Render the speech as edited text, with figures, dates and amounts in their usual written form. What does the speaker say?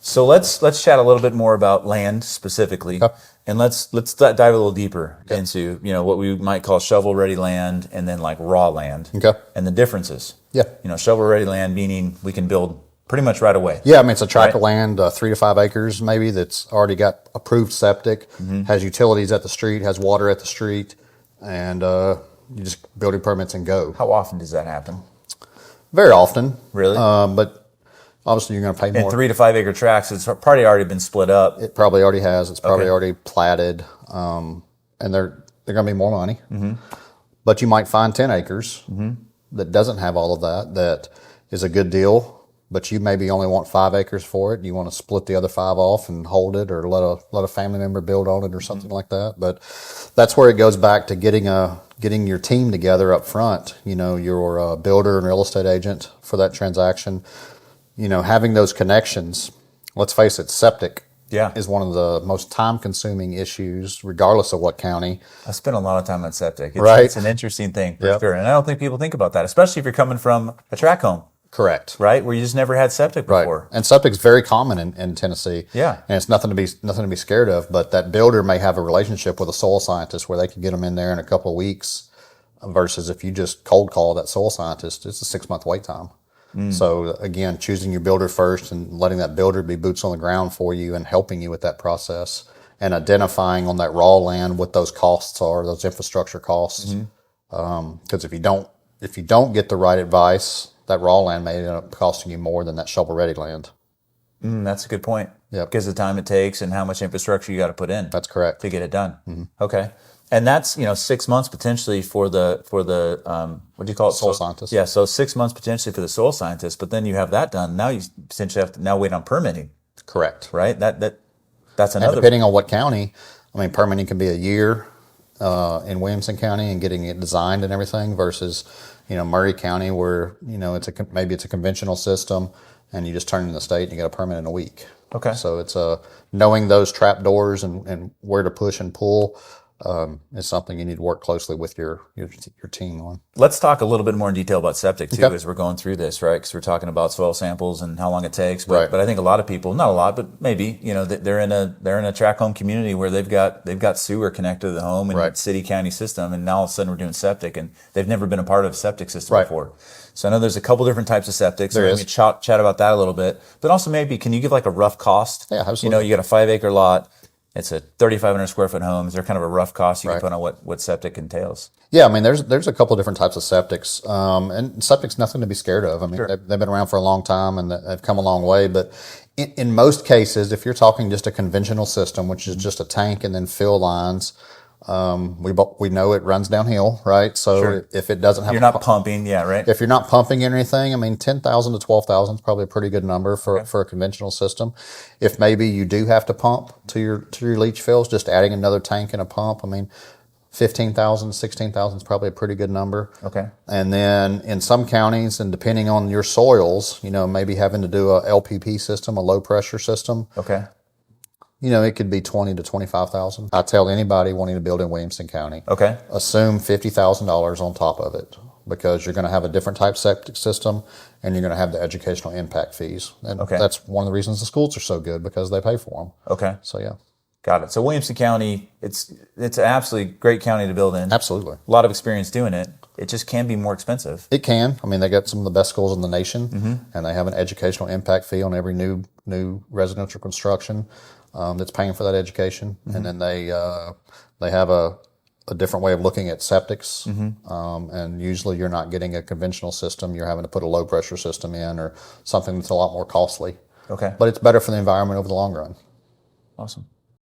So let's chat a little bit more about land specifically, Okay. and let's dive a little deeper into what we might call shovel ready land and then like raw land, Okay. and the differences. Yeah. Shovel ready land meaning we can build pretty much right away. Yeah, I mean, it's a tract of Right. land, 3 to 5 acres maybe, that's already got approved septic, has utilities at the street, has water at the street, and you just building permits and go. How often does that happen? Very often. Really? But obviously you're going to pay In more. 3 to 5 acre tracts, it's probably already been split up. It probably already has. It's probably Okay. already platted, and they're going to be more money. But you might find 10 acres that doesn't have all of that. That is a good deal. But you maybe only want 5 acres for it. You want to split the other 5 off and hold it, or let a family member build on it, or something like that. But that's where it goes back to getting your team together up front. Your builder and real estate agent for that transaction. Having those connections. Let's face it, septic is one of the most time-consuming issues, regardless of what county. I spent a lot of time on septic. Right. It's an interesting thing for Yep. sure, and I don't think people think about that, especially if you're coming from a tract home, Correct. right, where you just never had septic before. Right. And septic's very common in Tennessee. Yeah. And it's nothing to be scared of, but that builder may have a relationship with a soil scientist where they can get them in there in a couple of weeks, versus if you just cold call that soil scientist, it's a 6-month wait time. So again, choosing your builder first and letting that builder be boots on the ground for you and helping you with that process, and identifying on that raw land what those costs are, those infrastructure costs. Because if you don't get the right advice, that raw land may end up costing you more than that shovel ready land. That's a good point. Yep. Because of the time it takes and how much infrastructure you got to put in That's correct. to get it done. Okay. And that's 6 months potentially for the what do you call it? Soil scientist. Yeah, so 6 months potentially for the soil scientist, but then you have that done. Now you potentially have to now wait on permitting, Correct. right? That's And another. depending on what county, permitting can be a year in Williamson County and getting it designed and everything, versus Murray County, where maybe it's a conventional system and you just turn in the state and you get a permit in a week. Okay. So it's knowing those trap doors and where to push and pull is something you need to work closely with your team on. Let's talk a little bit more in detail about septic too, Okay. as we're going through this, right? Because we're talking about soil samples and how long it takes. But, Right. but I think a lot of people, not a lot, but maybe, they're in a tract home community where they've got sewer connected to the home and Right. city county system, and now all of a sudden we're doing septic, and they've never been a part of a septic system Right. before. So I know there's a couple different types of septic. So There maybe is. chat about that a little bit. But also maybe, can you give like a rough cost? Yeah, absolutely. You got a 5 acre lot. It's a 3,500 square foot home. Is there kind of a rough cost you Right. can put on what septic entails? Yeah, there's a couple of different types of septics, and septic's nothing to be scared of. Sure. They've been around for a long time and they've come a long way. But in most cases, if you're talking just a conventional system, which is just a tank and then fill lines, we know it runs downhill, right? So Sure. if it doesn't have You're not pumping, yeah, right? if you're not pumping anything, 10,000 to 12,000 is probably a pretty good number for a conventional system. If maybe you do have to pump to your leach fields, just adding another tank and a pump, 15,000, 16,000 is probably a pretty good number. Okay. And then in some counties, and depending on your soils, maybe having to do a LPP system, a low pressure system, Okay. it could be 20 to 25,000. I tell anybody wanting to build in Williamson County, Okay. assume $50,000 on top of it, because you're going to have a different type septic system and you're going to have the educational impact fees. And Okay. that's one of the reasons the schools are so good, because they pay for them. Okay. So yeah, Got it. So Williamson County, it's an absolutely great county to build in. absolutely. A lot of experience doing it. It just can be more expensive. It can. They got some of the best schools in the nation, and they have an educational impact fee on every new residential construction that's paying for that education. And then they have a different way of looking at septics, and usually you're not getting a conventional system. You're having to put a low pressure system in, or something that's a lot more costly. Okay. But it's better for the environment over the long run. Awesome.